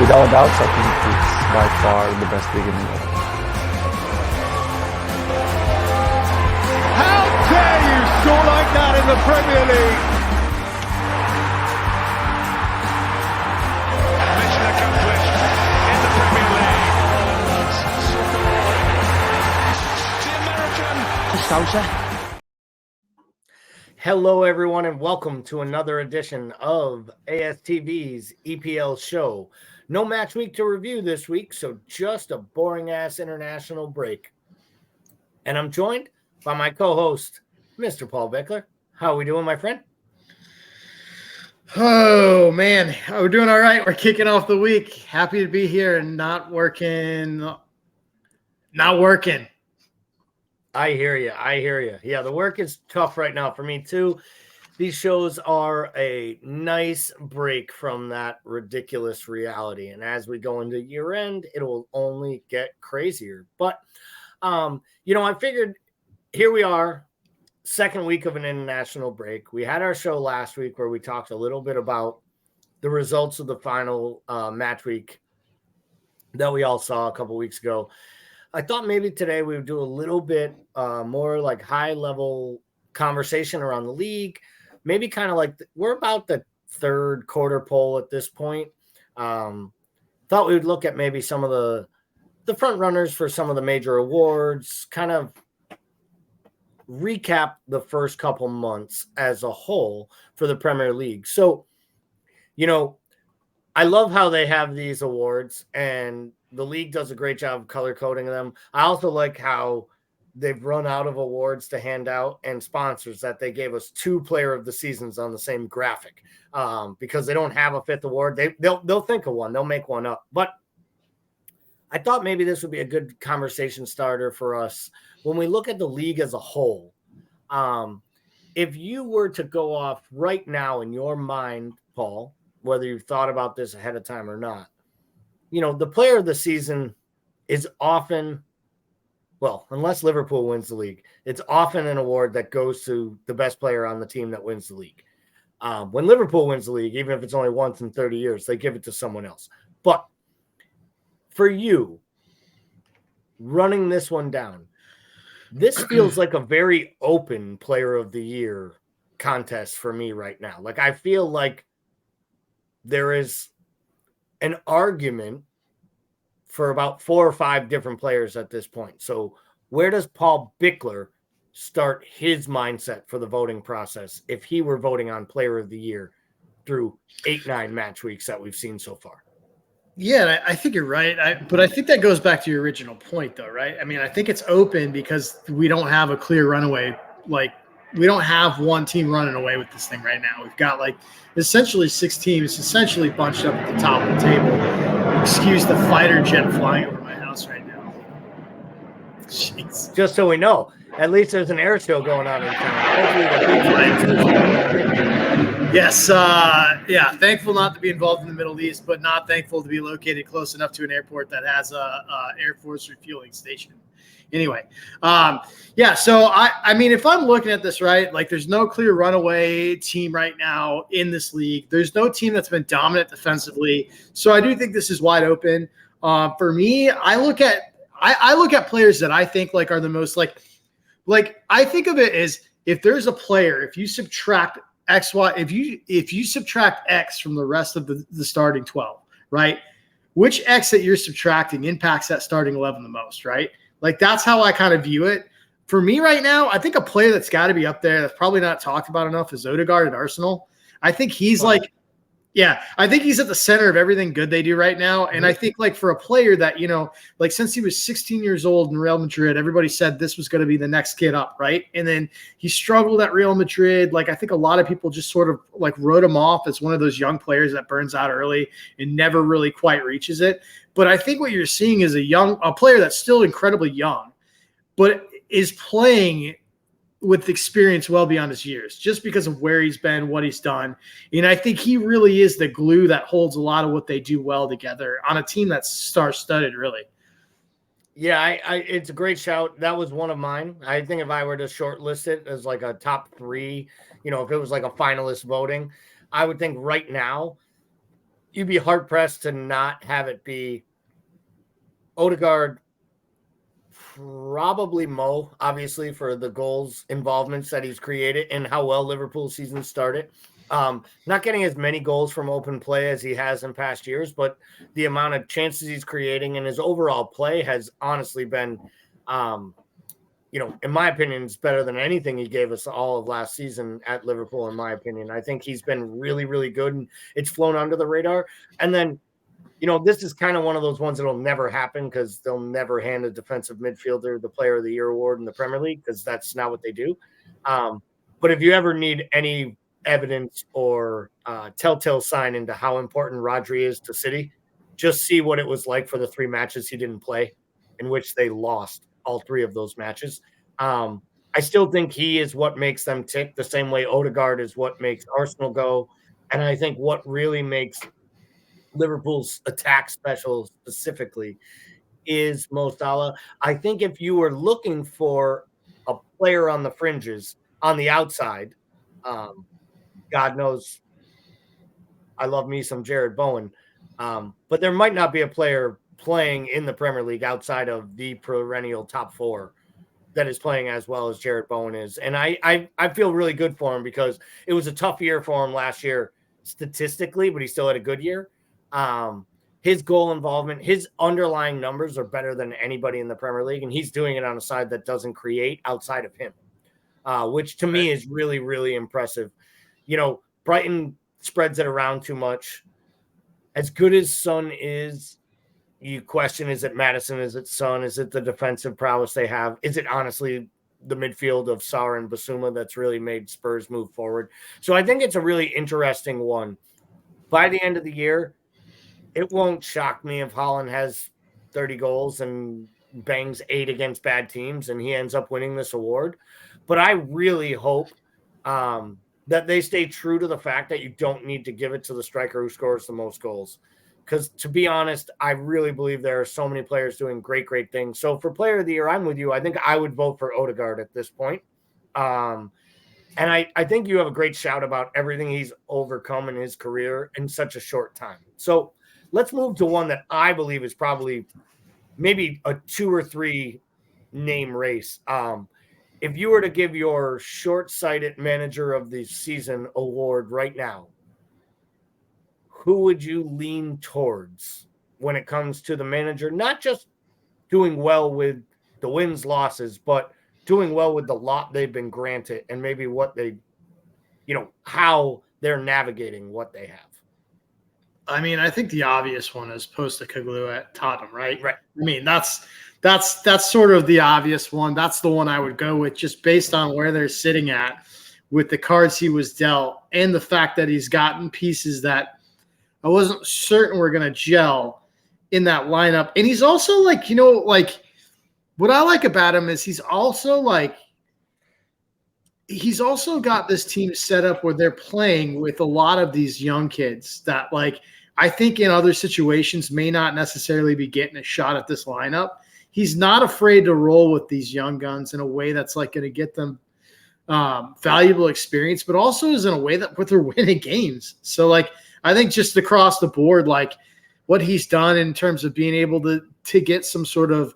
Without doubts, I think it's by far the best league in England. How dare you score like that in the Premier League? Mission accomplished in the Premier League. The American. Hello, everyone, and welcome to another edition of ASTV's EPL show. No match week to review this week, so just a boring-ass international break. And I'm joined by my co-host, Mr. Paul Bickler. How are we doing, my friend? Oh, man. We're doing all right. We're kicking off the week. Happy to be here and not working. I hear you. Yeah, the work is tough right now for me, too. These shows are a nice break from that ridiculous reality. And as we go into year end, it will only get crazier. But, I figured here we are, second week of an international break. We had our show last week where we talked a little bit about the results of the final match week that we all saw a couple weeks ago. I thought maybe today we would do a little bit more like high level conversation around the league. Maybe kind of like we're about the third quarter poll at this point. Thought we would look at maybe some of the front runners for some of the major awards, kind of recap the first couple months as a whole for the Premier League. So, I love how they have these awards and the league does a great job of color coding them. I also like how they've run out of awards to hand out and sponsors that they gave us 2 player of the seasons on the same graphic because they don't have a fifth award. They'll think of one. They'll make one up. But I thought maybe this would be a good conversation starter for us when we look at the league as a whole. If you were to go off right now in your mind, Paul, whether you've thought about this ahead of time or not, the player of the season is often, well, unless Liverpool wins the league, it's often an award that goes to the best player on the team that wins the league. When Liverpool wins the league, even if it's only once in 30 years, they give it to someone else. But for you, running this one down, this feels like a very open player of the year contest for me right now. Like, I feel like there is an argument for about 4 or 5 different players at this point. So where does Paul Bickler start his mindset for the voting process if he were voting on player of the year through 8-9 match weeks that we've seen so far? Yeah, I think you're right. But I think that goes back to your original point, though, right? I mean, I think it's open because we don't have a clear runaway. Like, we don't have one team running away with this thing right now. We've got essentially 6 teams essentially bunched up at the top of the table. Excuse the fighter jet flying over my house right now. Jeez. Just so we know, at least there's an air show going on in town. Yes. Thankful not to be involved in the Middle East, but not thankful to be located close enough to an airport that has a Air Force refueling station. Anyway, so I mean, if I'm looking at this right, like there's no clear runaway team right now in this league. There's no team that's been dominant defensively. So I do think this is wide open. For me, I look at players that I think like are the most like I think of it as if there's a player, if you subtract X, Y, if you subtract X from the rest of the starting 12, right? Which X that you're subtracting impacts that starting 11 the most, right? Like, that's how I kind of view it. For me right now, I think a player that's got to be up there that's probably not talked about enough is Odegaard at Arsenal. I think he's I think he's at the center of everything good they do right now. And I think, like, for a player that, since he was 16 years old in Real Madrid, everybody said this was going to be the next kid up, right? And then he struggled at Real Madrid. Like, I think a lot of people just sort of, like, wrote him off as one of those young players that burns out early and never really quite reaches it. But I think what you're seeing is a player that's still incredibly young, but is playing with experience well beyond his years, just because of where he's been, what he's done. And I think he really is the glue that holds a lot of what they do well together on a team that's star-studded, really. Yeah, it's a great shout. That was one of mine. I think if I were to shortlist it as like a top 3, if it was like a finalist voting, I would think right now you'd be hard pressed to not have it be Odegaard, probably Mo, obviously, for the goals involvements that he's created and how well Liverpool's season started. Not getting as many goals from open play as he has in past years, but the amount of chances he's creating and his overall play has honestly been, in my opinion, it's better than anything he gave us all of last season at Liverpool, in my opinion. I think he's been really, really good, and it's flown under the radar. And then, this is kind of one of those ones that'll never happen because they'll never hand a defensive midfielder the Player of the Year award in the Premier League because that's not what they do. But if you ever need any evidence or telltale sign into how important Rodri is to City, just see what it was like for the 3 matches he didn't play, in which they lost all 3 of those matches. I still think he is what makes them tick, the same way Odegaard is what makes Arsenal go. And I think what really makes Liverpool's attack special specifically is Mo Salah. I think if you were looking for a player on the fringes, on the outside, God knows I love me some Jared Bowen, but there might not be a player playing in the Premier League outside of the perennial top 4 that is playing as well as Jared Bowen is. And I feel really good for him because it was a tough year for him last year statistically, but he still had a good year. His goal involvement, his underlying numbers are better than anybody in the Premier League, and he's doing it on a side that doesn't create outside of him, which to me is really, really impressive. Brighton spreads it around too much. As good as Son is, you question, is it Maddison? Is it Son? Is it the defensive prowess they have? Is it honestly the midfield of Sarr and Basuma that's really made Spurs move forward? So I think it's a really interesting one. By the end of the year, it won't shock me if Haaland has 30 goals and bangs 8 against bad teams and he ends up winning this award. But I really hope that they stay true to the fact that you don't need to give it to the striker who scores the most goals. Because to be honest, I really believe there are so many players doing great, great things. So for Player of the Year, I'm with you. I think I would vote for Odegaard at this point. And I think you have a great shout about everything he's overcome in his career in such a short time. So let's move to one that I believe is probably maybe a 2 or 3 name race. If you were to give your short-sighted manager of the season award right now, who would you lean towards when it comes to the manager, not just doing well with the wins, losses, but doing well with the lot they've been granted and maybe what they, how they're navigating what they have? I mean, I think the obvious one is Postecoglou at Tottenham, right? Right. I mean, that's sort of the obvious one. That's the one I would go with just based on where they're sitting at with the cards he was dealt and the fact that he's gotten pieces that I wasn't certain were going to gel in that lineup. And he's also what I like about him is he's also got this team set up where they're playing with a lot of these young kids that I think in other situations may not necessarily be getting a shot at this lineup. He's not afraid to roll with these young guns in a way that's going to get them valuable experience, but also is in a way that they're winning games. So I think just across the board, what he's done in terms of being able to get some sort of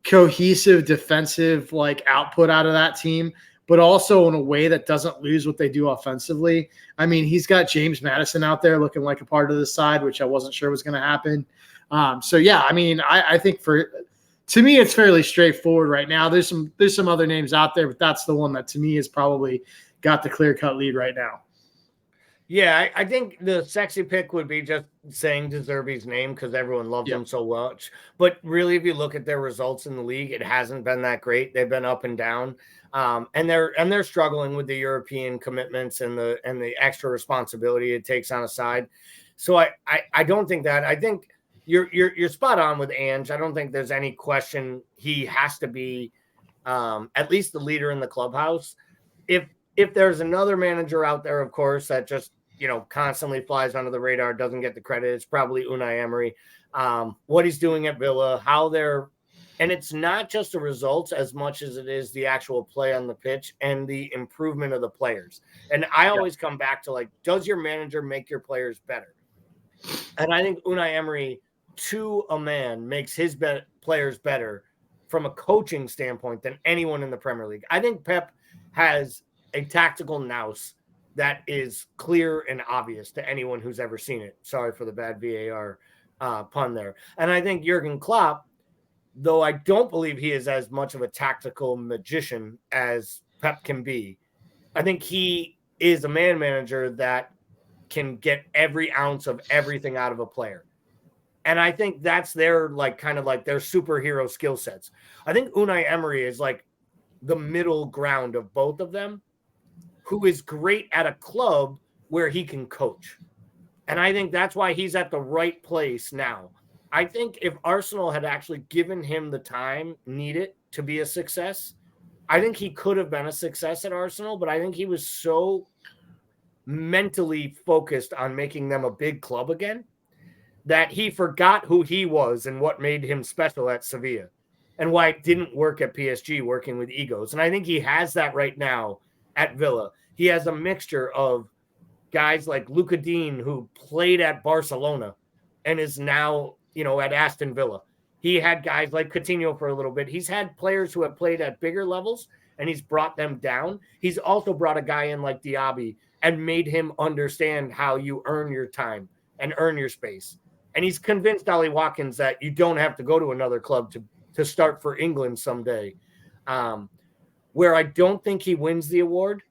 cohesive defensive output out of that team, but also in a way that doesn't lose what they do offensively. I mean, he's got James Maddison out there looking like a part of the side, which I wasn't sure was going to happen. So yeah, I mean, I think to me, it's fairly straightforward right now. There's some other names out there, but that's the one that to me has probably got the clear-cut lead right now. Yeah, I think the sexy pick would be just saying De Zerbi's name because everyone loves him so much. But really, if you look at their results in the league, it hasn't been that great. They've been up and down, and they're struggling with the European commitments and the extra responsibility it takes on a side. So I don't think that. I think you're spot on with Ange. I don't think there's any question he has to be at least the leader in the clubhouse. If there's another manager out there, of course, that just constantly flies under the radar, doesn't get the credit, it's probably Unai Emery. What he's doing at Villa, and it's not just the results as much as it is the actual play on the pitch and the improvement of the players. And I always come back to does your manager make your players better? And I think Unai Emery, to a man, makes his players better from a coaching standpoint than anyone in the Premier League. I think Pep has a tactical nous that is clear and obvious to anyone who's ever seen it. Sorry for the bad VAR pun there. And I think Jurgen Klopp, though I don't believe he is as much of a tactical magician as Pep can be, I think he is a man manager that can get every ounce of everything out of a player. And I think that's their kind of their superhero skill sets. I think Unai Emery is like the middle ground of both of them, who is great at a club where he can coach. And I think that's why he's at the right place now. I think if Arsenal had actually given him the time needed to be a success, I think he could have been a success at Arsenal, but I think he was so mentally focused on making them a big club again that he forgot who he was and what made him special at Sevilla and why it didn't work at PSG working with egos. And I think he has that right now at Villa. He has a mixture of guys like Luka Dean, who played at Barcelona and is now, at Aston Villa. He had guys like Coutinho for a little bit. He's had players who have played at bigger levels and he's brought them down. He's also brought a guy in like Diaby and made him understand how you earn your time and earn your space. And he's convinced Ollie Watkins that you don't have to go to another club to start for England someday. Where I don't think he wins the award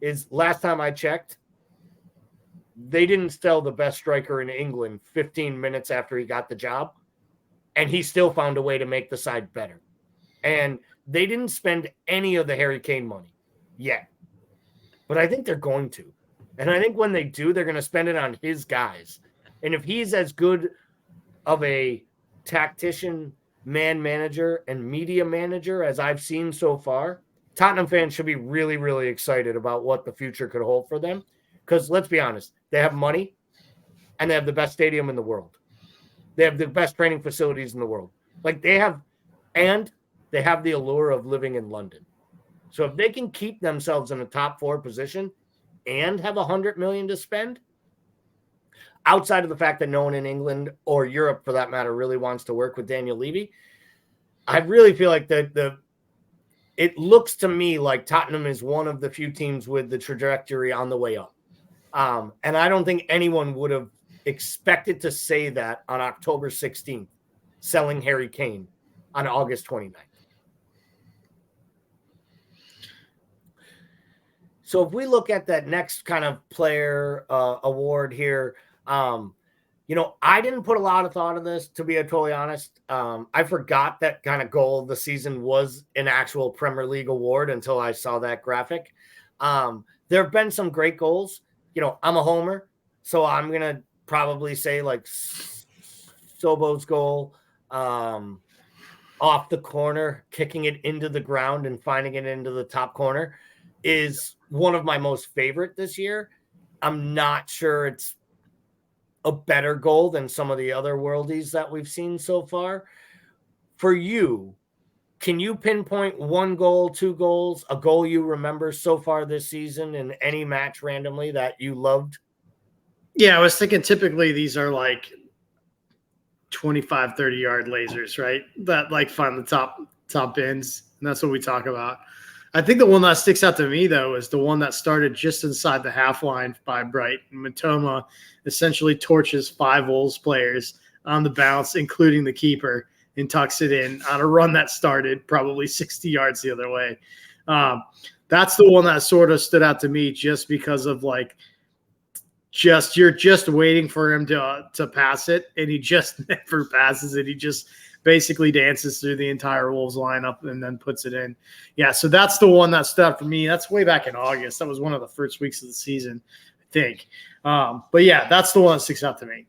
is, last time I checked, they didn't sell the best striker in England 15 minutes after he got the job, and he still found a way to make the side better. And they didn't spend any of the Harry Kane money yet, but I think they're going to. And I think when they do, they're going to spend it on his guys. And if he's as good of a tactician, man manager, and media manager as I've seen so far, Tottenham fans should be really, really excited about what the future could hold for them. Because let's be honest, they have money and they have the best stadium in the world. They have the best training facilities in the world. They have the allure of living in London. So if they can keep themselves in a top 4 position and have $100 million to spend, outside of the fact that no one in England or Europe, for that matter, really wants to work with Daniel Levy, I really feel like it looks to me like Tottenham is one of the few teams with the trajectory on the way up. And I don't think anyone would have expected to say that on October 16th, selling Harry Kane on August 29th. So if we look at that next kind of player award here, I didn't put a lot of thought in this, to be totally honest. I forgot that kind of goal of the season was an actual Premier League award until I saw that graphic. There have been some great goals. I'm a homer, so I'm going to probably say like Sobo's goal, off the corner, kicking it into the ground and finding it into the top corner is one of my most favorite this year. I'm not sure it's a better goal than some of the other worldies that we've seen so far. For you, can you pinpoint one goal, 2 goals, a goal you remember so far this season in any match randomly that you loved? Yeah, I was thinking typically these are like 25, 30-yard lasers, right? That find the top bins, and that's what we talk about. I think the one that sticks out to me, though, is the one that started just inside the half line by Bright. Matoma essentially torches 5 Wolves players on the bounce, including the keeper, and tucks it in on a run that started probably 60 yards the other way. That's the one that sort of stood out to me just because of you're just waiting for him to pass it, and he just never passes it. He just basically dances through the entire Wolves lineup and then puts it in. Yeah, so that's the one that stood out for me. That's way back in August. That was one of the first weeks of the season, I think. But yeah, that's the one that sticks out to me.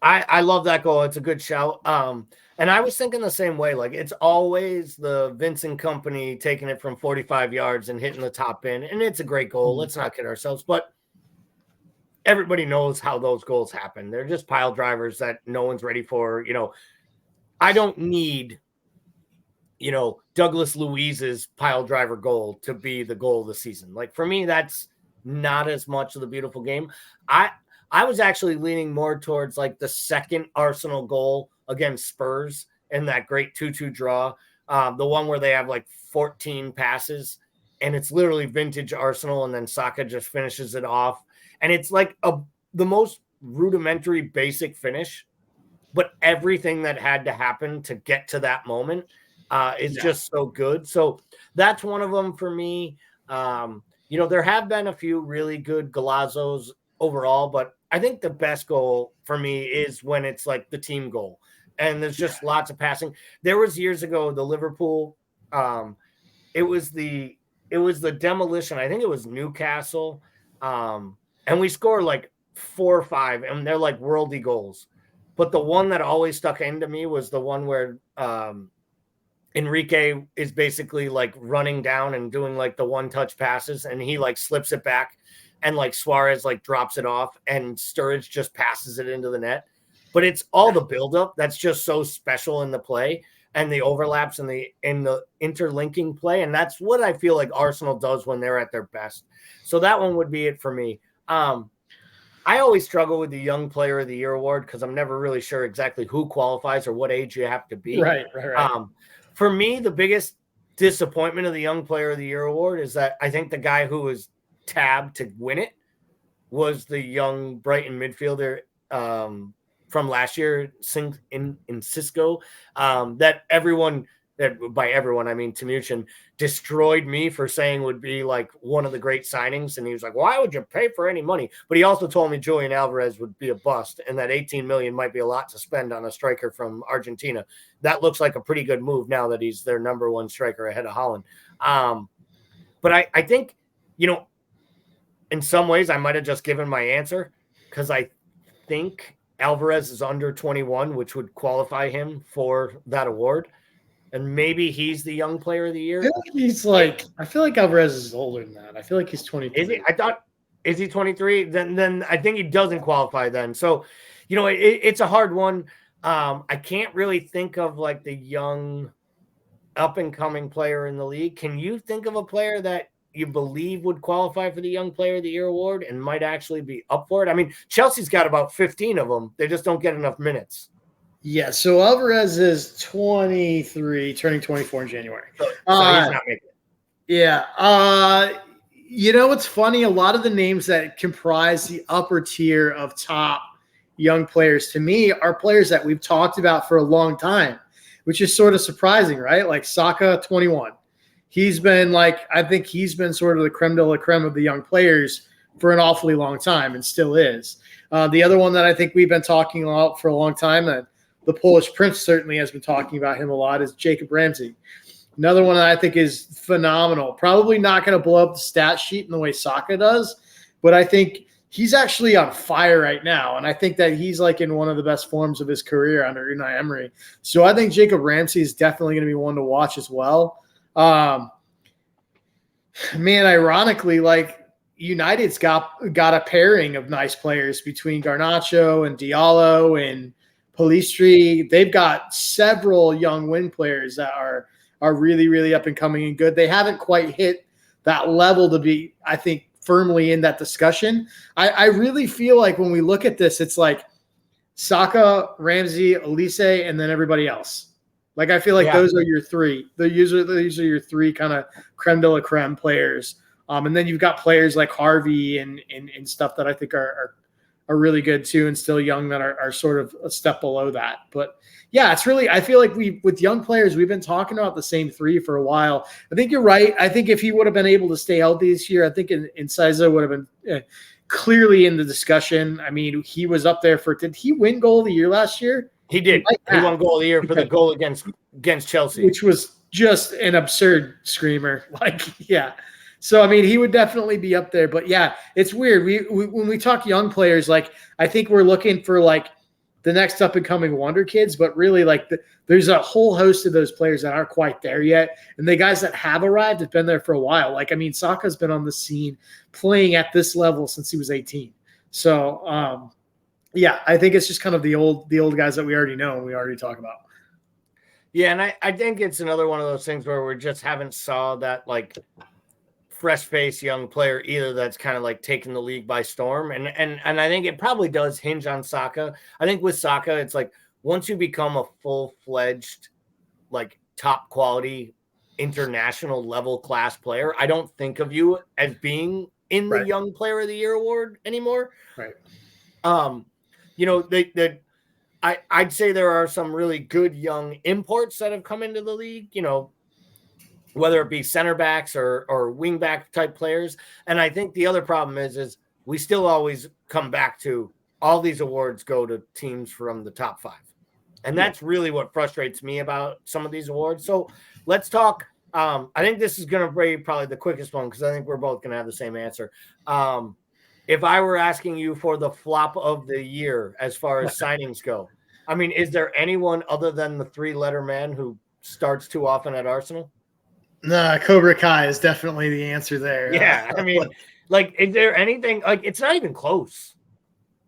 I love that goal. It's a good shout. And I was thinking the same way. It's always the Vincent Company taking it from 45 yards and hitting the top bin, and it's a great goal. Let's not kid ourselves. But everybody knows how those goals happen. They're just pile drivers that no one's ready for. I don't need, Douglas Luiz's pile driver goal to be the goal of the season. For me, that's not as much of the beautiful game. I was actually leaning more towards like the second Arsenal goal against Spurs in that great 2-2 draw. The one where they have like 14 passes and it's literally vintage Arsenal, and then Saka just finishes it off. And it's like the most rudimentary basic finish, but everything that had to happen to get to that moment is just so good. So that's one of them for me. There have been a few really good Golazzos overall, but I think the best goal for me is when it's like the team goal and there's just lots of passing. There was years ago, the Liverpool, it was the demolition. I think it was Newcastle. And we scored like 4 or 5 and they're like worldy goals. But the one that always stuck into me was the one where Enrique is basically like running down and doing like the one-touch passes, and he like slips it back, and like Suarez like drops it off, and Sturridge just passes it into the net. But it's all the buildup that's just so special in the play, and the overlaps and the interlinking play, and that's what I feel like Arsenal does when they're at their best. So that one would be it for me. I always struggle with the Young Player of the Year award because I'm never really sure exactly who qualifies or what age you have to be. Right. For me, the biggest disappointment of the Young Player of the Year award is that I think the guy who was tabbed to win it was the young Brighton midfielder from last year, in Cisco, that everyone, that by everyone I mean Timuchin, destroyed me for saying would be like one of the great signings. And he was like, why would you pay for any money? But he also told me Julian Alvarez would be a bust and that 18 million might be a lot to spend on a striker from Argentina. That looks like a pretty good move now that he's their number one striker ahead of Holland. But I think, in some ways I might have just given my answer because I think Alvarez is under 21, which would qualify him for that award. And maybe he's the Young Player of the Year. I feel like Alvarez is older than that. I feel like he's 23. Is he? Is he 23? Then I think he doesn't qualify then. So, it's a hard one. I can't really think of like the young up and coming player in the league. Can you think of a player that you believe would qualify for the Young Player of the Year award and might actually be up for it? I mean, Chelsea's got about 15 of them. They just don't get enough minutes. Yeah, so Alvarez is 23, turning 24 in January. So he's not making it. Yeah. What's funny? A lot of the names that comprise the upper tier of top young players to me are players that we've talked about for a long time, which is sort of surprising, right? Like Saka, 21. I think he's been sort of the creme de la creme of the young players for an awfully long time and still is. The other one that I think we've been talking about for a long time, that the Polish Prince certainly has been talking about him a lot, is Jacob Ramsey. Another one that I think is phenomenal. Probably not going to blow up the stat sheet in the way Saka does, but I think he's actually on fire right now, and I think that he's like in one of the best forms of his career under Unai Emery. So I think Jacob Ramsey is definitely going to be one to watch as well. Ironically, like United's got a pairing of nice players between Garnacho and Diallo and Pellistri. They've got several young wing players that are really, really up and coming and good. They haven't quite hit that level to be, I think, firmly in that discussion. I really feel like when we look at this, it's like Saka, Ramsey, Elise, and then everybody else. Like, I feel like those are your three. These are your three kind of creme de la creme players. And then you've got players like Harvey and stuff that I think are really good too, and still young, that are sort of a step below that. But yeah, it's really, I feel like with young players, we've been talking about the same three for a while. I think you're right. I think if he would have been able to stay healthy this year, I think Incisa would have been clearly in the discussion. I mean, he was up there did he win goal of the year last year? He did. He won goal of the year for the goal against Chelsea, which was just an absurd screamer. Like, yeah. So, I mean, he would definitely be up there. But, yeah, it's weird. We when we talk young players, like, I think we're looking for, like, the next up-and-coming wonder kids. But really, like, there's a whole host of those players that aren't quite there yet. And the guys that have arrived have been there for a while. Like, I mean, Saka's been on the scene playing at this level since he was 18. So, yeah, I think it's just kind of the old guys that we already know and we already talk about. Yeah, and I think it's another one of those things where we just haven't saw that, like, fresh-faced young player either that's kind of like taking the league by storm. And I think it probably does hinge on Saka. I think with Saka, it's like once you become a full-fledged, like top quality international level class player, I don't think of you as being in the Young Player of the Year award anymore. Right. You know, I'd say there are some really good young imports that have come into the league, you know, whether it be center backs or wing back type players. And I think the other problem is we still always come back to all these awards go to teams from the top 5. And that's really what frustrates me about some of these awards. So let's talk. I think this is going to be probably the quickest one because I think we're both going to have the same answer. If I were asking you for the flop of the year as far as signings go, I mean, is there anyone other than the 3-letter man who starts too often at Arsenal? No, Cobra Kai is definitely the answer there. Yeah, I mean, like, is there anything like it's not even close?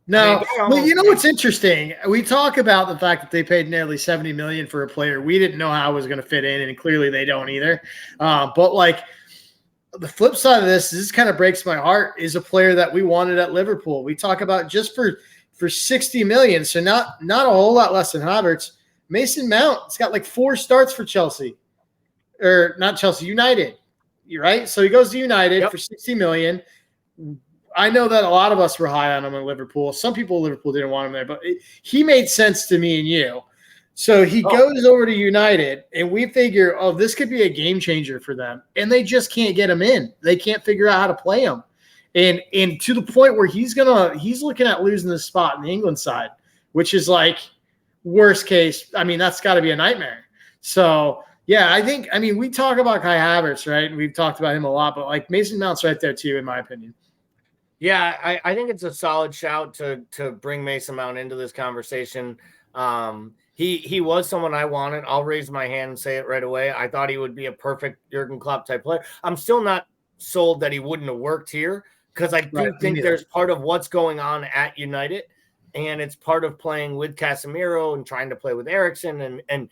No, well, you know what's interesting? We talk about the fact that they paid nearly $70 million for a player. We didn't know how it was going to fit in, and clearly they don't either. But like the flip side of this kind of breaks my heart, is a player that we wanted at Liverpool. We talk about just for $60 million, so not a whole lot less than Havertz. Mason Mount, it's got like 4 starts for Chelsea, or not Chelsea, United. You're right. So he goes to United for $60 million. I know that a lot of us were high on him in Liverpool. Some people in Liverpool didn't want him there, but he made sense to me and you. So he goes over to United, and we figure, this could be a game changer for them. And they just can't get him in. They can't figure out how to play him. And to the point where he's looking at losing the spot in the England side, which is like worst case. I mean, that's got to be a nightmare. So, yeah, I mean, we talk about Kai Havertz, right? And we've talked about him a lot, but like Mason Mount's right there too, in my opinion. Yeah, I think it's a solid shout to bring Mason Mount into this conversation. He was someone I wanted. I'll raise my hand and say it right away. I thought he would be a perfect Jurgen Klopp type player. I'm still not sold that he wouldn't have worked here because I do think there's part of what's going on at United, and it's part of playing with Casemiro and trying to play with Eriksen, and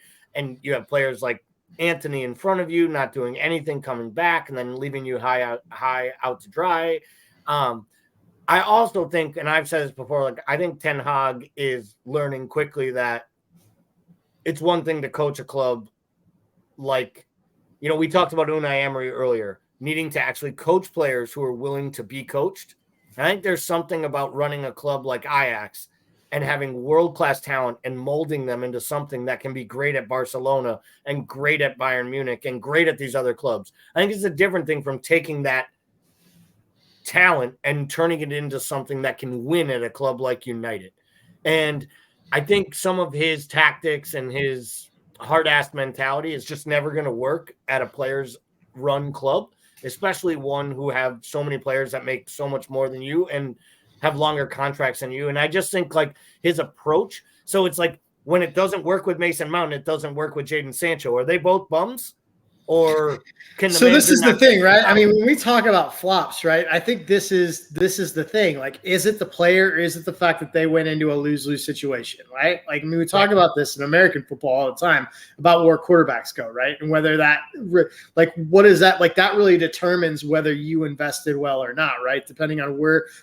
you have players like Anthony in front of you not doing anything, coming back, and then leaving you high out to dry. I also think, and I've said this before, like I think Ten Hag is learning quickly that it's one thing to coach a club like, you know, we talked about Unai Emery earlier, needing to actually coach players who are willing to be coached. And I think there's something about running a club like Ajax and having world-class talent and molding them into something that can be great at Barcelona and great at Bayern Munich and great at these other clubs. I think it's a different thing from taking that talent and turning it into something that can win at a club like United. And I think some of his tactics and his hard-ass mentality is just never going to work at a player's run club, especially one who have so many players that make so much more than you and have longer contracts than you. And I just think like his approach. So it's like when it doesn't work with Mason Mount, it doesn't work with Jadon Sancho. Are they both bums? Or can the so this is the thing, right? I mean, when we talk about flops, right? I think this is the thing. Like, is it the player or is it the fact that they went into a lose-lose situation, right? Like, I mean, we talk about this in American football all the time about where quarterbacks go, right? And whether that, like, what is that? Like, that really determines whether you invested well or not, right? Depending on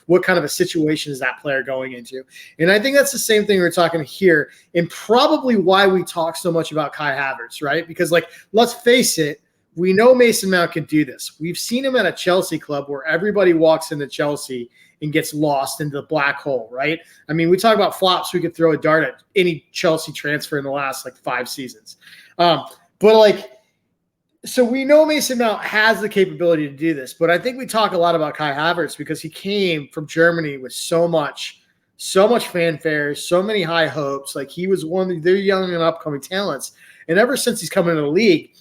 what kind of a situation is that player going into. And I think that's the same thing we're talking here, and probably why we talk so much about Kai Havertz, right? Because, like, let's face it, we know Mason Mount can do this. We've seen him at a Chelsea club where everybody walks into Chelsea and gets lost into the black hole, right? I mean, we talk about flops. We could throw a dart at any Chelsea transfer in the last, like, 5 seasons. But, like, so we know Mason Mount has the capability to do this. But I think we talk a lot about Kai Havertz because he came from Germany with so much fanfare, so many high hopes. Like, he was one of their young and upcoming talents. And ever since he's come into the league,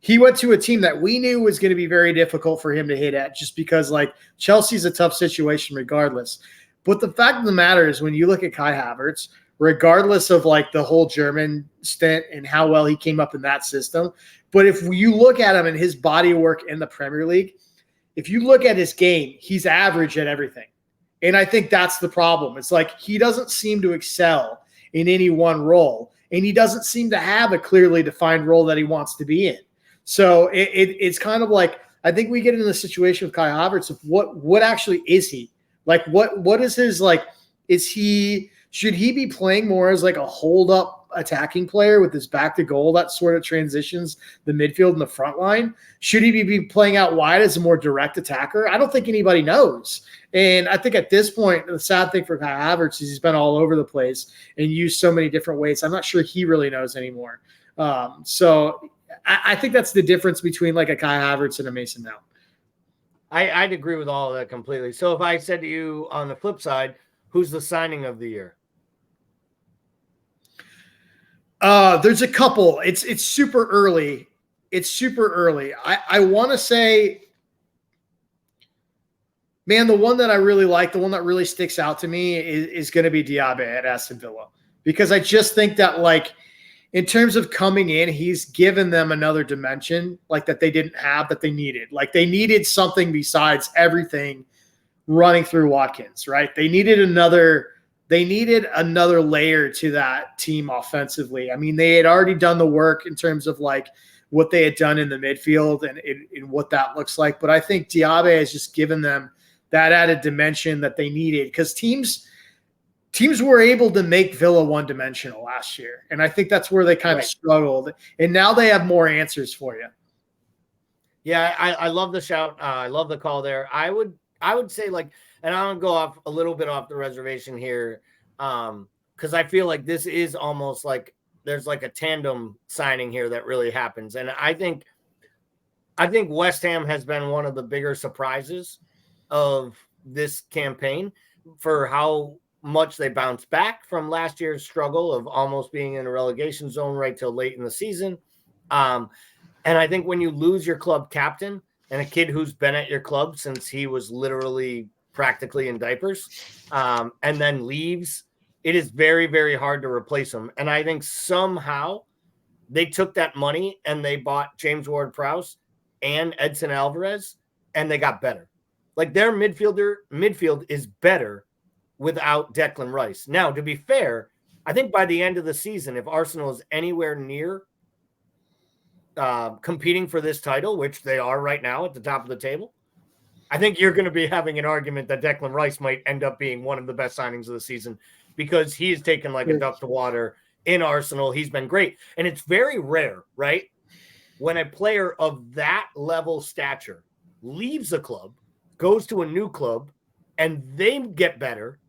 he went to a team that we knew was going to be very difficult for him to hit at just because, like, Chelsea's a tough situation regardless. But the fact of the matter is when you look at Kai Havertz, regardless of, like, the whole German stint and how well he came up in that system, but if you look at him and his body of work in the Premier League, if you look at his game, he's average at everything. And I think that's the problem. It's like he doesn't seem to excel in any one role, and he doesn't seem to have a clearly defined role that he wants to be in. So it's kind of like I think we get into the situation with Kai Havertz of what actually is he? Like what is his like? Should he be playing more as like a hold up attacking player with his back to goal that sort of transitions the midfield and the front line? Should he be playing out wide as a more direct attacker? I don't think anybody knows. And I think at this point, the sad thing for Kai Havertz is he's been all over the place and used so many different ways. I'm not sure he really knows anymore. So I think that's the difference between like a Kai Havertz and a Mason Mount. I'd agree with all of that completely. So if I said to you on the flip side, who's the signing of the year? There's a couple. It's super early. I want to say, man, the one that I really like, the one that really sticks out to me is going to be Diaby at Aston Villa, because I just think that, like, in terms of coming in, he's given them another dimension, like, that they didn't have, that they needed. Like, they needed something besides everything running through Watkins, right? They needed another layer to that team offensively. I mean, they had already done the work in terms of like what they had done in the midfield and what that looks like. But I think Diaby has just given them that added dimension that they needed, because teams were able to make Villa one-dimensional last year. And I think that's where they kind of struggled. And now they have more answers for you. Yeah, I love the shout. I love the call there. I would say, like, and I'm gonna go off a little bit off the reservation here, because I feel like this is almost like there's like a tandem signing here that really happens. And I think West Ham has been one of the bigger surprises of this campaign for how much they bounced back from last year's struggle of almost being in a relegation zone right till late in the season. And I think when you lose your club captain and a kid who's been at your club since he was literally practically in diapers, and then leaves, it is very, very hard to replace him. And I think somehow they took that money and they bought James Ward-Prowse and Edson Alvarez, and they got better. Like, their midfield is better without Declan Rice. Now, to be fair, I think by the end of the season, if Arsenal is anywhere near competing for this title, which they are right now at the top of the table, I think you're going to be having an argument that Declan Rice might end up being one of the best signings of the season, because he's taken like a duck to water in Arsenal. He's been great. And it's very rare, right, when a player of that level stature leaves a club, goes to a new club, and they get better,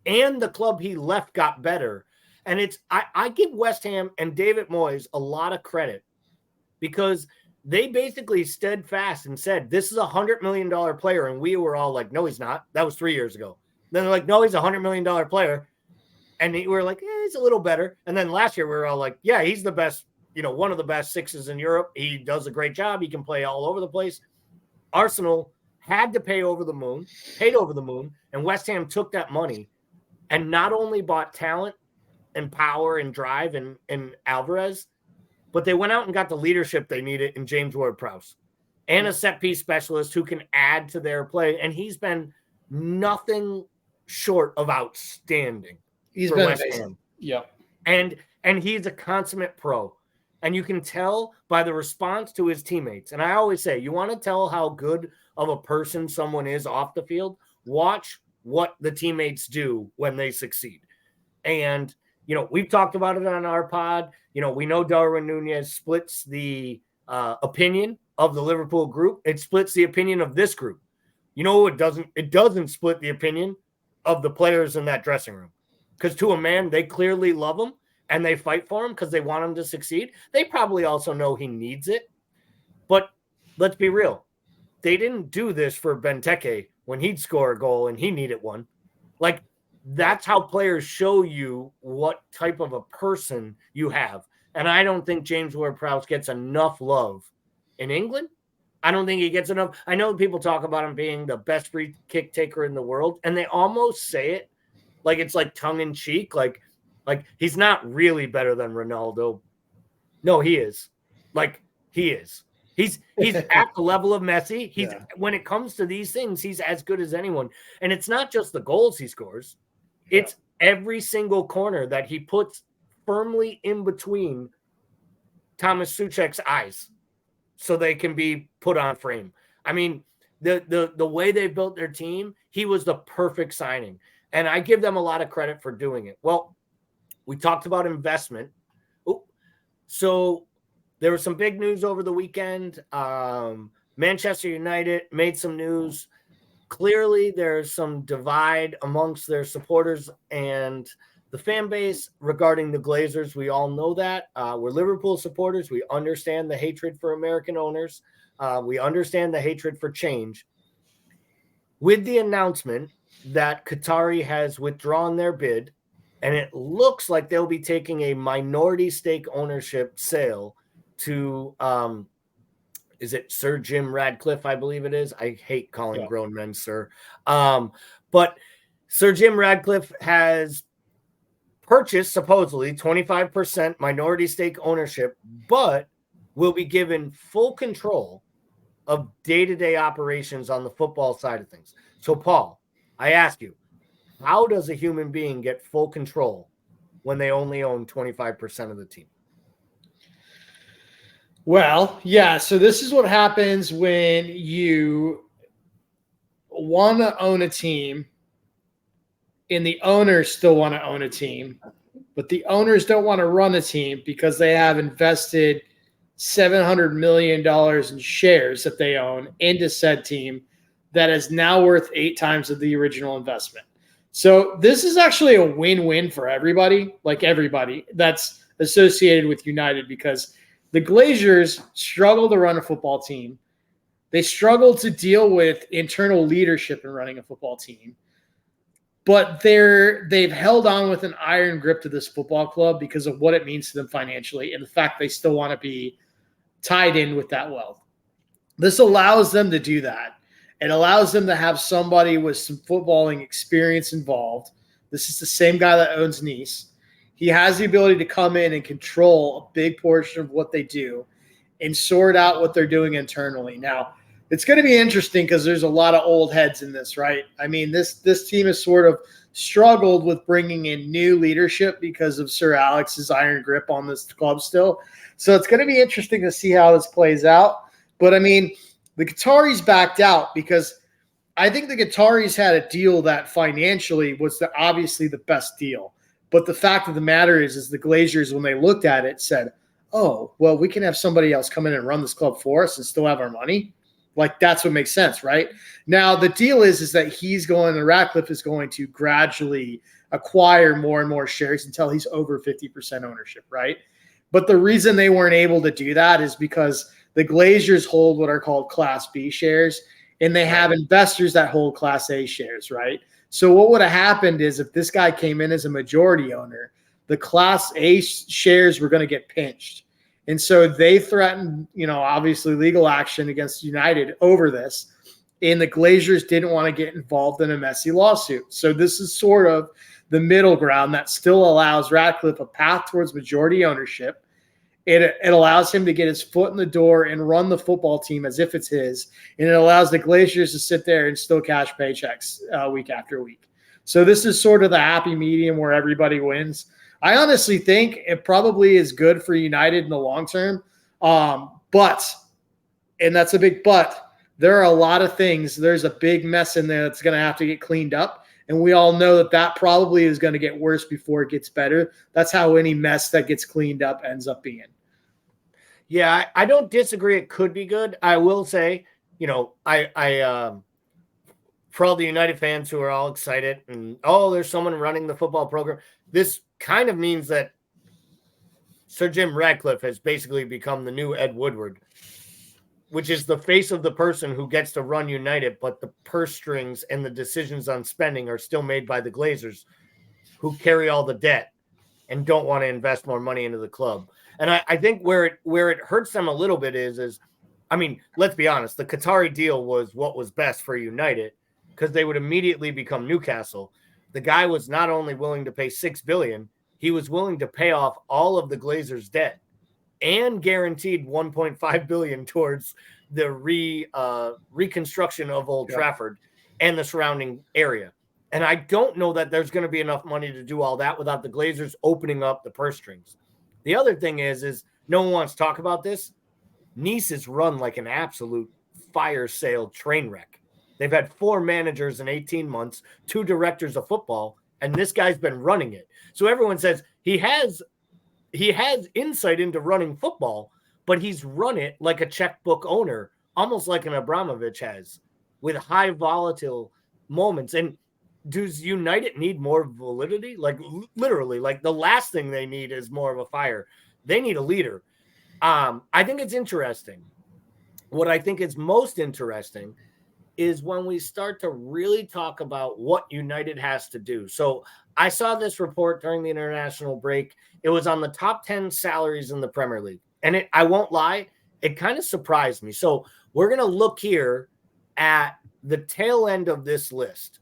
and the club he left got better. And it's I give West Ham and David Moyes a lot of credit, because they basically steadfast and said, this is $100 million player. And we were all like, no, he's not. That was 3 years ago. Then they're like, no, he's $100 million player. And we were like, he's a little better. And then last year we were all like, yeah, he's the best, one of the best sixes in Europe. He does a great job. He can play all over the place. Arsenal had to paid over the moon. And West Ham took that money and not only bought talent and power and drive and Alvarez, but they went out and got the leadership they needed in James Ward-Prowse and a set-piece specialist who can add to their play. And he's been nothing short of outstanding. He's for been West amazing. Ham. Yeah. And he's a consummate pro. And you can tell by the response to his teammates. And I always say, you want to tell how good of a person someone is off the field, watch what the teammates do when they succeed. And we've talked about it on our pod. We know Darwin Núñez splits the opinion of the Liverpool group. It splits the opinion of this group. It doesn't split the opinion of the players in that dressing room. Because to a man, they clearly love him and they fight for him because they want him to succeed. They probably also know he needs it. But let's be real. They didn't do this for Benteke when he'd score a goal and he needed one. Like, that's how players show you what type of a person you have. And I don't think James Ward-Prowse gets enough love in England. I don't think he gets enough. I know people talk about him being the best free kick taker in the world, and they almost say it like it's like tongue in cheek. Like he's not really better than Ronaldo. No, he is. Like, he is. He's at the level of Messi. When it comes to these things, he's as good as anyone. And it's not just the goals he scores. It's every single corner that he puts firmly in between Thomas Suchek's eyes so they can be put on frame. I mean, the way they built their team, he was the perfect signing. And I give them a lot of credit for doing it. Well, we talked about investment. So there was some big news over the weekend. Manchester United made some news. Clearly, there's some divide amongst their supporters and the fan base regarding the Glazers. We all know that. We're Liverpool supporters. We understand the hatred for American owners. We understand the hatred for change. With the announcement that Qatari has withdrawn their bid, and it looks like they'll be taking a minority stake ownership sale to is it Sir Jim Radcliffe? I believe it is. I hate calling grown men sir. But Sir Jim Radcliffe has purchased supposedly 25% minority stake ownership, but will be given full control of day-to-day operations on the football side of things. So, Paul, I ask you, how does a human being get full control when they only own 25% of the team? Well, yeah. So this is what happens when you want to own a team and the owners still want to own a team, but the owners don't want to run a team because they have invested $700 million in shares that they own into said team that is now worth 8 times of the original investment. So this is actually a win-win for everybody, like everybody that's associated with United, because the Glazers struggle to run a football team. They struggle to deal with internal leadership in running a football team. But they've held on with an iron grip to this football club because of what it means to them financially and the fact they still want to be tied in with that wealth. This allows them to do that. It allows them to have somebody with some footballing experience involved. This is the same guy that owns Nice. He has the ability to come in and control a big portion of what they do and sort out what they're doing internally. Now, it's going to be interesting because there's a lot of old heads in this, right? I mean, this team has sort of struggled with bringing in new leadership because of Sir Alex's iron grip on this club still. So it's going to be interesting to see how this plays out. But, I mean, the Qataris backed out because I think the Qataris had a deal that financially was obviously the best deal. But the fact of the matter is the Glazers, when they looked at it, said, oh, well, we can have somebody else come in and run this club for us and still have our money. Like, that's what makes sense, right? Now, the deal is that Radcliffe is going to gradually acquire more and more shares until he's over 50% ownership, right? But the reason they weren't able to do that is because the Glazers hold what are called Class B shares, and they have investors that hold Class A shares, right? So what would have happened is if this guy came in as a majority owner, the Class A shares were going to get pinched. And so they threatened, obviously legal action against United over this. And the Glazers didn't want to get involved in a messy lawsuit. So this is sort of the middle ground that still allows Radcliffe a path towards majority ownership. It allows him to get his foot in the door and run the football team as if it's his. And it allows the Glazers to sit there and still cash paychecks week after week. So this is sort of the happy medium where everybody wins. I honestly think it probably is good for United in the long term. But, and that's a big but, there are a lot of things. There's a big mess in there that's going to have to get cleaned up. And we all know that probably is going to get worse before it gets better. That's how any mess that gets cleaned up ends up being. Yeah, I don't disagree. It could be good. I will say, I for all the United fans who are all excited and, there's someone running the football program, this kind of means that Sir Jim Radcliffe has basically become the new Ed Woodward, which is the face of the person who gets to run United, but the purse strings and the decisions on spending are still made by the Glazers, who carry all the debt and don't want to invest more money into the club. And I think where it hurts them a little bit is, I mean, let's be honest, the Qatari deal was what was best for United because they would immediately become Newcastle. The guy was not only willing to pay $6 billion, he was willing to pay off all of the Glazers' debt and guaranteed $1.5 billion towards the reconstruction of Old Trafford and the surrounding area. And I don't know that there's going to be enough money to do all that without the Glazers opening up the purse strings. The other thing is no one wants to talk about this. Nice is run like an absolute fire sale train wreck. They've had 4 managers in 18 months, 2 directors of football, and this guy's been running it. So everyone says he has insight into running football, but he's run it like a checkbook owner, almost like an Abramovich has, with high volatile moments. And does United need more validity? Like literally, like the last thing they need is more of a fire. They need a leader. I think it's interesting. What I think is most interesting is when we start to really talk about what United has to do. So I saw this report during the international break. It was on the top 10 salaries in the Premier League. And I won't lie, it kind of surprised me. So we're going to look here at the tail end of this list.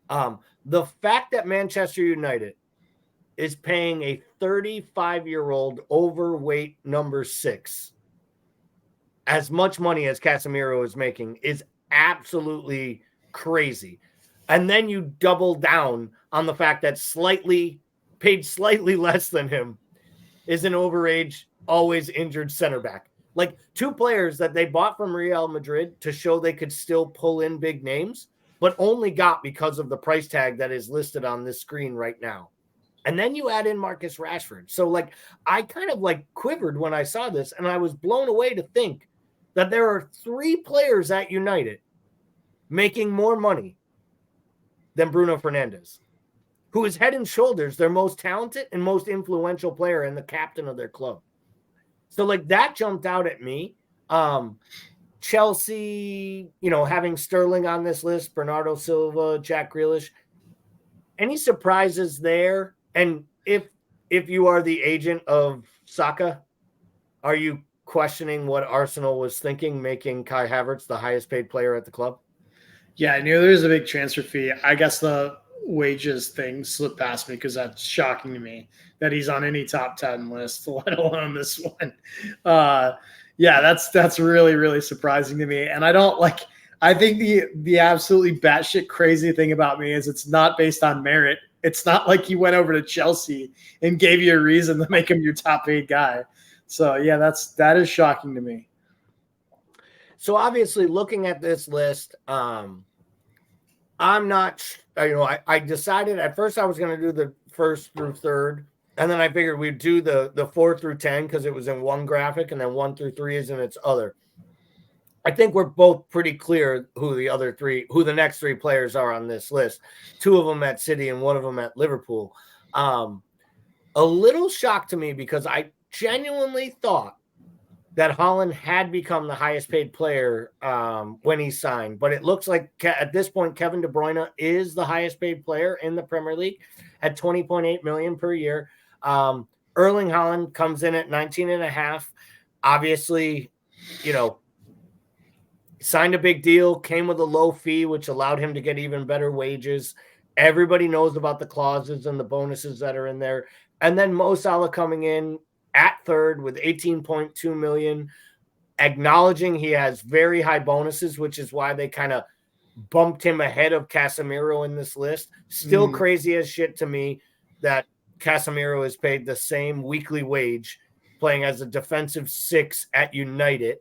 The fact that Manchester United is paying a 35-year-old overweight number 6 as much money as Casemiro is making is absolutely crazy. And then you double down on the fact that paid slightly less than him is an overage, always injured center back. Like 2 players that they bought from Real Madrid to show they could still pull in big names, but only got because of the price tag that is listed on this screen right now. And then you add in Marcus Rashford. So like I kind of like quivered when I saw this, and I was blown away to think that there are 3 players at United making more money than Bruno Fernandes, who is head and shoulders their most talented and most influential player and the captain of their club. So like that jumped out at me. Chelsea, having Sterling on this list, Bernardo Silva, Jack Grealish. Any surprises there? And if you are the agent of Saka, are you questioning what Arsenal was thinking, making Kai Havertz the highest paid player at the club? Yeah, I knew there was a big transfer fee. I guess the wages thing slipped past me because that's shocking to me that he's on any top 10 list, let alone this one. Yeah, that's really, really surprising to me. And I think the absolutely batshit crazy thing about me is it's not based on merit. It's not like he went over to Chelsea and gave you a reason to make him your top paid guy. So yeah, that is shocking to me. So obviously looking at this list, I'm not, I decided at first I was going to do the 1st through 3rd. And then I figured we'd do the 4 through 10 because it was in one graphic, and then 1 through 3 is in its other. I think we're both pretty clear who the next 3 players are on this list. 2 of them at City and 1 of them at Liverpool. A little shock to me because I genuinely thought that Haaland had become the highest paid player when he signed. But it looks like at this point, Kevin De Bruyne is the highest paid player in the Premier League at $20.8 million per year. Erling Haaland comes in at 19.5. Obviously, signed a big deal, came with a low fee, which allowed him to get even better wages. Everybody knows about the clauses and the bonuses that are in there. And then Mo Salah coming in at 3rd with 18.2 million, acknowledging he has very high bonuses, which is why they kind of bumped him ahead of Casemiro in this list. Still crazy as shit to me that Casemiro is paid the same weekly wage playing as a defensive 6 at United,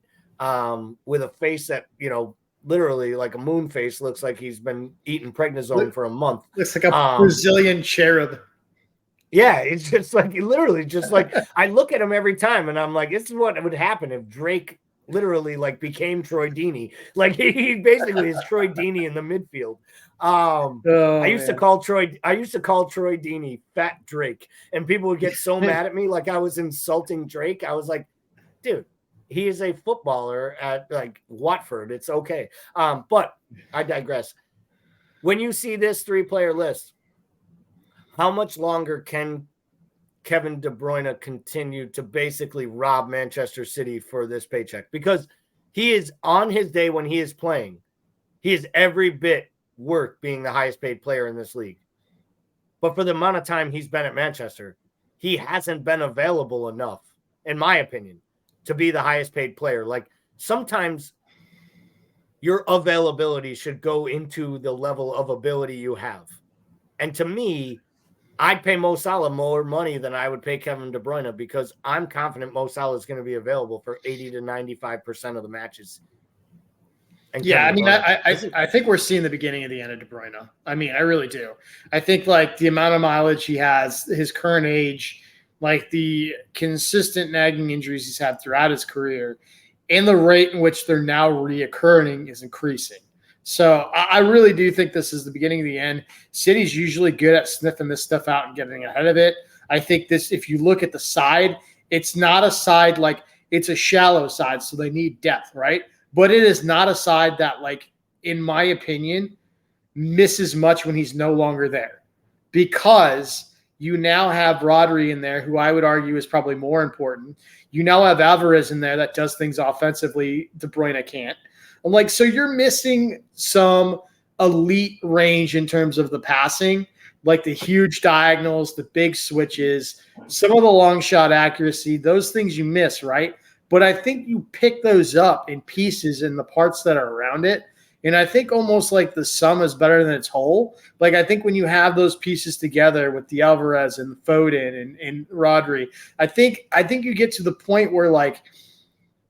with a face that, literally like a moon face, looks like he's been eating prednisone for a month. Looks like a Brazilian cherub. Yeah, it's just like literally just like I look at him every time and I'm like, this is what would happen if Drake literally like became Troy Deeney. Like he basically is Troy Deeney in the midfield. I used to call Troy Deeney Fat Drake, and people would get so mad at me like I was insulting Drake. I was like, dude, he is a footballer at like Watford. It's okay. But I digress. When you see this 3-player list, how much longer can Kevin De Bruyne continue to basically rob Manchester City for this paycheck? Because he is on his day when he is playing, he is every bit worth being the highest paid player in this league. But for the amount of time he's been at Manchester, he hasn't been available enough, in my opinion, to be the highest paid player. Like sometimes your availability should go into the level of ability you have. And to me, I'd pay Mo Salah more money than I would pay Kevin De Bruyne because I'm confident Mo Salah is going to be available for 80 to 95% of the matches. And Yeah, I Kevin mean, De Bruyne. I think we're seeing the beginning of the end of De Bruyne. I mean, I really do. I think like the amount of mileage he has, his current age, like the consistent nagging injuries he's had throughout his career, and the rate in which they're now reoccurring is increasing. So I really do think this is the beginning of the end. City's usually good at sniffing this stuff out and getting ahead of it. I think this, if you look at the side, it's not a side like it's a shallow side, so they need depth, right? But it is not a side that, like, in my opinion, misses much when he's no longer there, because you now have Rodri in there, who I would argue is probably more important. You now have Alvarez in there that does things offensively De Bruyne can't. I'm like, so you're missing some elite range in terms of the passing, like the huge diagonals, the big switches, some of the long shot accuracy, those things you miss, right? But I think you pick those up in pieces in the parts that are around it. And I think almost like the sum is better than its whole. Like, I think when you have those pieces together with the Alvarez and Foden and Rodri, I think you get to the point where, like,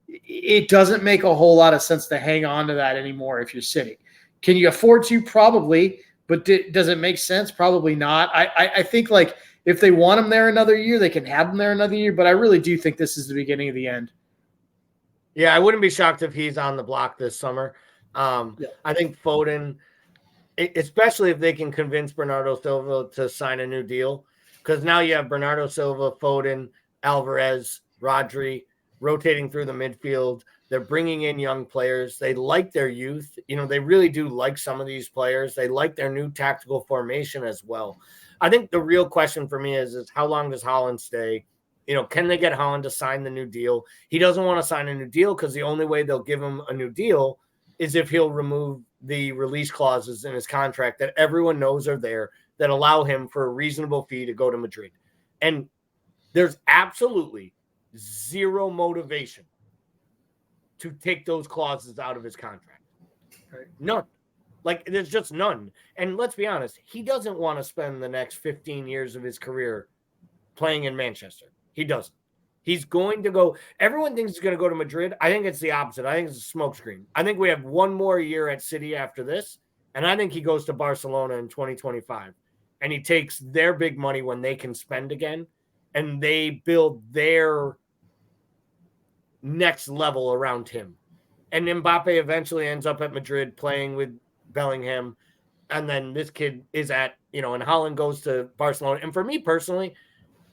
it doesn't make a whole lot of sense to hang on to that anymore if you're City. Can you afford to? Probably. But does it make sense? Probably not. I think, like, if they want him there another year, they can have him there another year. But I really do think this is the beginning of the end. Yeah, I wouldn't be shocked if he's on the block this summer. I think Foden, especially if they can convince Bernardo Silva to sign a new deal, because now you have Bernardo Silva, Foden, Alvarez, Rodri rotating through the midfield. They're bringing in young players. They like their youth. You know, they really do like some of these players. They like their new tactical formation as well. I think the real question for me is how long does Haaland stay? You know, can they get Haaland to sign the new deal? He doesn't want to sign a new deal because the only way they'll give him a new deal is if he'll remove the release clauses in his contract that everyone knows are there that allow him for a reasonable fee to go to Madrid. And there's absolutely zero motivation to take those clauses out of his contract. Right. None. Like, there's just none. And let's be honest, he doesn't want to spend the next 15 years of his career playing in Manchester. He doesn't. He's going to go. Everyone thinks he's going to go to Madrid. I think it's the opposite. I think it's a smokescreen. I think we have one more year at City after this, and I think he goes to Barcelona in 2025, and he takes their big money when they can spend again, and they build their next level around him. And Mbappe eventually ends up at Madrid playing with Bellingham, and then this kid is at, you know, and Haaland goes to Barcelona. And for me personally,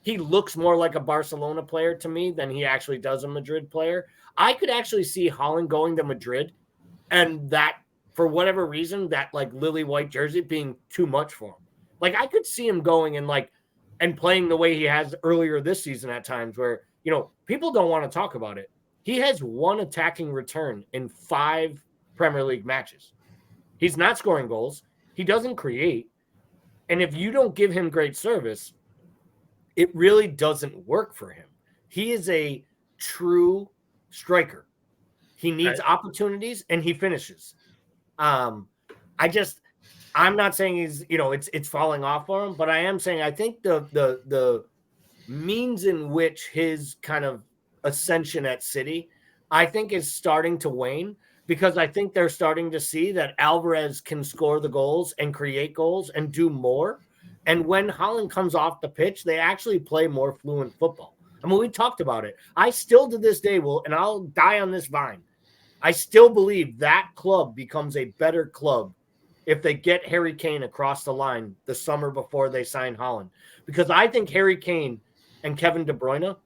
he looks more like a Barcelona player to me than he actually does a Madrid player. I could actually see Haaland going to Madrid, and that, for whatever reason, that like lily white jersey being too much for him. Like, I could see him going and playing the way he has earlier this season at times where, you know, people don't want to talk about it. He has one attacking return in 5 Premier League matches. He's not scoring goals. He doesn't create. And if you don't give him great service, it really doesn't work for him. He is a true striker. He needs opportunities and he finishes. I'm not saying he's, you know, it's falling off for him, but I am saying I think the means in which his kind of ascension at City, I think, is starting to wane, because I think they're starting to see that Alvarez can score the goals and create goals and do more. And when Haaland comes off the pitch, they actually play more fluent football. I mean, we talked about it. I still, to this day, and I'll die on this vine, I still believe that club becomes a better club if they get Harry Kane across the line the summer before they sign Haaland. Because I think Harry Kane and Kevin De Bruyne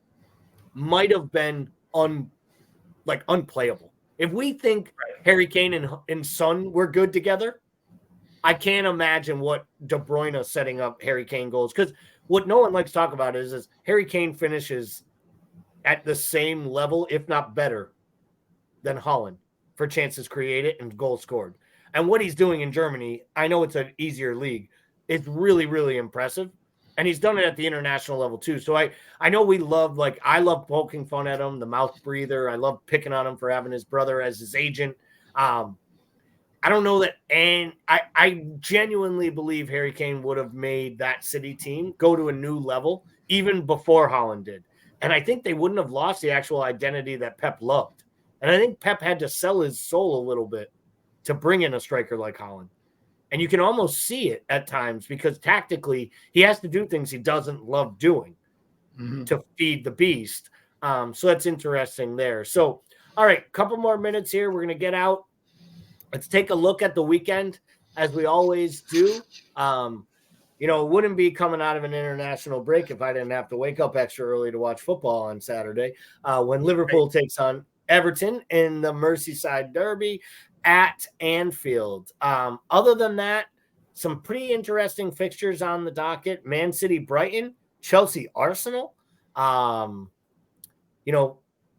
might have been unplayable. If we think Harry Kane and Son were good together, I can't imagine what De Bruyne setting up Harry Kane goals. Because what no one likes to talk about is Harry Kane finishes at the same level, if not better, than Haaland for chances created and goals scored. And what he's doing in Germany, I know it's an easier league, it's really, really impressive. And he's done it at the international level too. So I know I love poking fun at him, the mouth breather. I love picking on him for having his brother as his agent. I don't know that, and I genuinely believe Harry Kane would have made that City team go to a new level even before Haaland did. And I think they wouldn't have lost the actual identity that Pep loved. And I think Pep had to sell his soul a little bit to bring in a striker like Haaland. And you can almost see it at times because tactically he has to do things he doesn't love doing to feed the beast. So that's interesting there. So, all right, couple more minutes here. We're going to get out. Let's take a look at the weekend as we always do. It wouldn't be coming out of an international break if I didn't have to wake up extra early to watch football on Saturday when Liverpool takes on Everton in the Merseyside Derby at Anfield. Other than that, some pretty interesting fixtures on the docket. Man City, Brighton, Chelsea, Arsenal.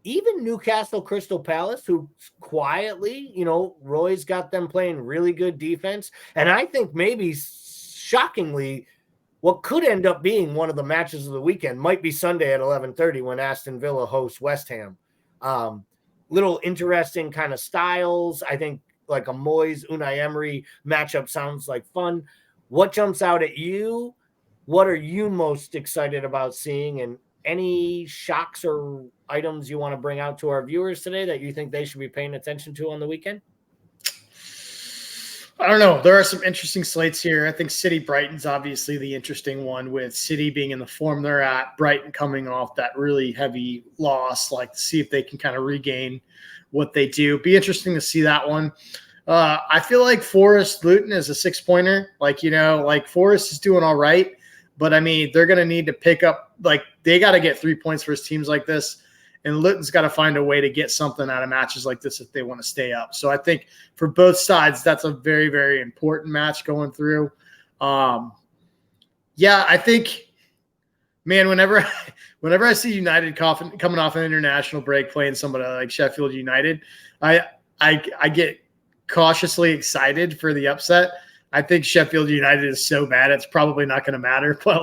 Even Newcastle, Crystal Palace, who quietly, Roy's got them playing really good defense. And I think maybe shockingly, what could end up being one of the matches of the weekend might be Sunday at 11:30 when Aston Villa hosts West Ham. Little interesting kind of styles. I think like a Moyes Unai Emery matchup sounds like fun. What jumps out at you? What are you most excited about seeing? And any shocks or items you want to bring out to our viewers today that you think they should be paying attention to on the weekend? I don't know. There are some interesting slates here. I think City Brighton's obviously the interesting one, with City being in the form they're at, Brighton coming off that really heavy loss, like to see if they can kind of regain what they do. Be interesting to see that one. I feel like Forest Luton is a 6-pointer. Forest is doing all right, but I mean, they're going to need to pick up, they got to get 3 points versus teams like this. And Luton's got to find a way to get something out of matches like this if they want to stay up. So I think for both sides, that's a very, very important match going through. I think, man, whenever I see United coming off an international break playing somebody like Sheffield United, I get cautiously excited for the upset. I think Sheffield United is so bad it's probably not going to matter. But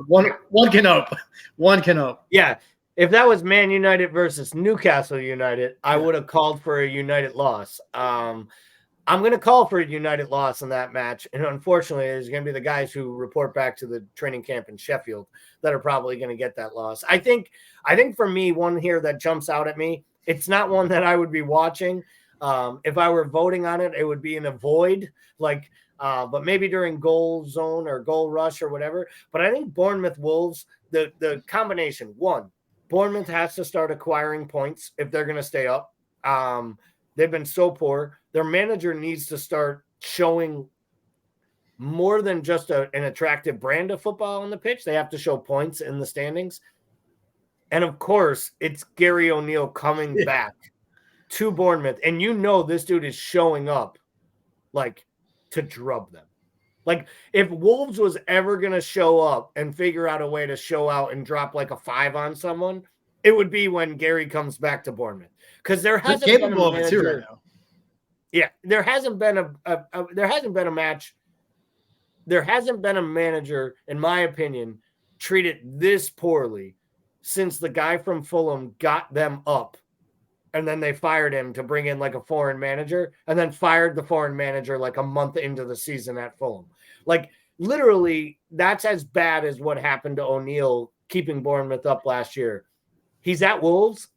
one can hope. One can hope. Yeah. If that was Man United versus Newcastle United, I would have called for a United loss. I'm going to call for a United loss in that match. And unfortunately, there's going to be the guys who report back to the training camp in Sheffield that are probably going to get that loss. I think for me, one here that jumps out at me, it's not one that I would be watching. If I were voting on it, it would be an avoid, but maybe during goal zone or goal rush or whatever. But I think Bournemouth Wolves, the combination, one, Bournemouth has to start acquiring points if they're going to stay up. They've been so poor. Their manager needs to start showing more than just an attractive brand of football on the pitch. They have to show points in the standings. And, of course, it's Gary O'Neill coming back to Bournemouth. And this dude is showing up, to drub them. If Wolves was ever going to show up and figure out a way to show out and drop a 5 on someone, it would be when Gary comes back to Bournemouth. Because there hasn't been a manager right now. Yeah, there hasn't been a match. There hasn't been a manager, in my opinion, treated this poorly since the guy from Fulham got them up. And then they fired him to bring in a foreign manager, and then fired the foreign manager a month into the season at Fulham. Literally, that's as bad as what happened to O'Neill keeping Bournemouth up last year. He's at Wolves,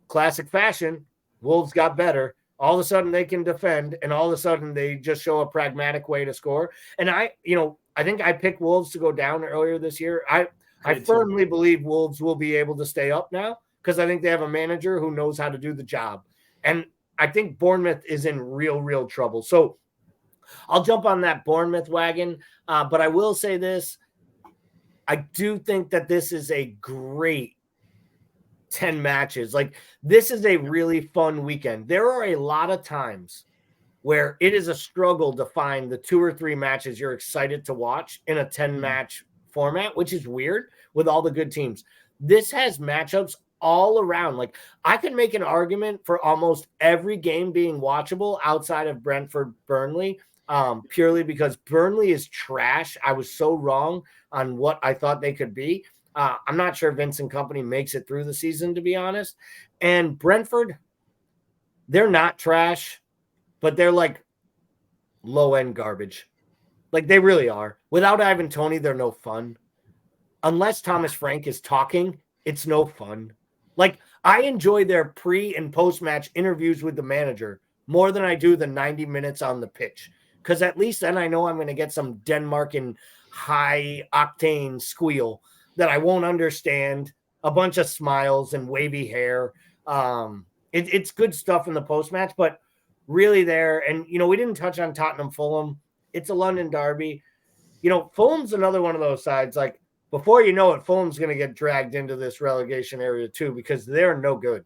classic fashion. Wolves got better. All of a sudden they can defend, and all of a sudden they just show a pragmatic way to score. And I think I picked Wolves to go down earlier this year. I firmly believe Wolves will be able to stay up now, because I think they have a manager who knows how to do the job. And I think Bournemouth is in real, real trouble. So I'll jump on that Bournemouth wagon. But I will say this. I do think that this is a great 10 matches. This is a really fun weekend. There are a lot of times where it is a struggle to find the 2 or 3 matches you're excited to watch in a 10-match format, which is weird with all the good teams. This has matchups all around. I can make an argument for almost every game being watchable outside of Brentford Burnley, purely because Burnley is trash. I was so wrong on what I thought they could be. I'm not sure Vincent Kompany makes it through the season, to be honest. And Brentford, they're not trash, but they're low-end garbage. They really are. Without Ivan Toney, they're no fun. Unless Thomas Frank is talking, it's no fun. I enjoy their pre- and post-match interviews with the manager more than I do the 90 minutes on the pitch. Because at least then I know I'm going to get some Denmarkian high octane squeal that I won't understand, a bunch of smiles and wavy hair. It's good stuff in the post-match, but really there, and, we didn't touch on Tottenham-Fulham. It's a London derby. Fulham's another one of those sides, like, before you know it, Fulham's going to get dragged into this relegation area too, because they're no good.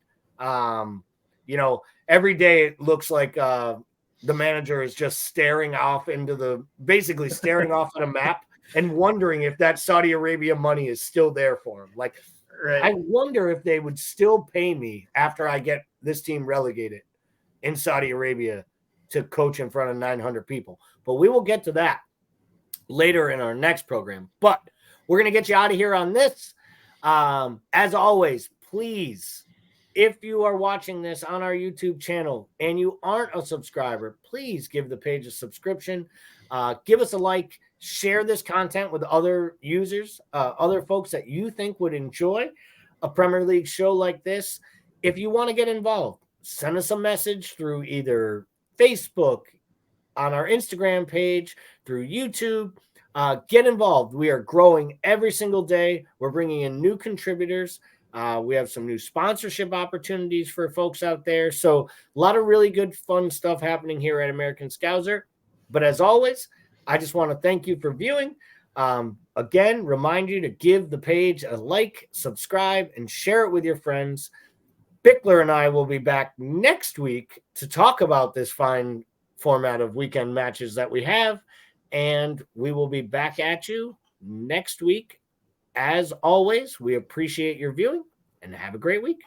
Every day it looks like the manager is just staring off at a map and wondering if that Saudi Arabia money is still there for him. Like, Right. I wonder if they would still pay me after I get this team relegated in Saudi Arabia to coach in front of 900 people. But we will get to that later in our next program. But we're going to get you out of here on this. As always, please, if you are watching this on our YouTube channel and you aren't a subscriber, please give the page a subscription. Give us a like. Share this content with other users, other folks that you think would enjoy a Premier League show like this. If you want to get involved, send us a message through either Facebook, on our Instagram page, through YouTube. Get involved. We are growing every single day. We're bringing in new contributors. We have some new sponsorship opportunities for folks out there. So a lot of really good, fun stuff happening here at American Scouser. But as always, I just want to thank you for viewing. Again, remind you to give the page a like, subscribe, and share it with your friends. Bickler and I will be back next week to talk about this fine format of weekend matches that we have. And we will be back at you next week. As always, we appreciate your viewing and have a great week.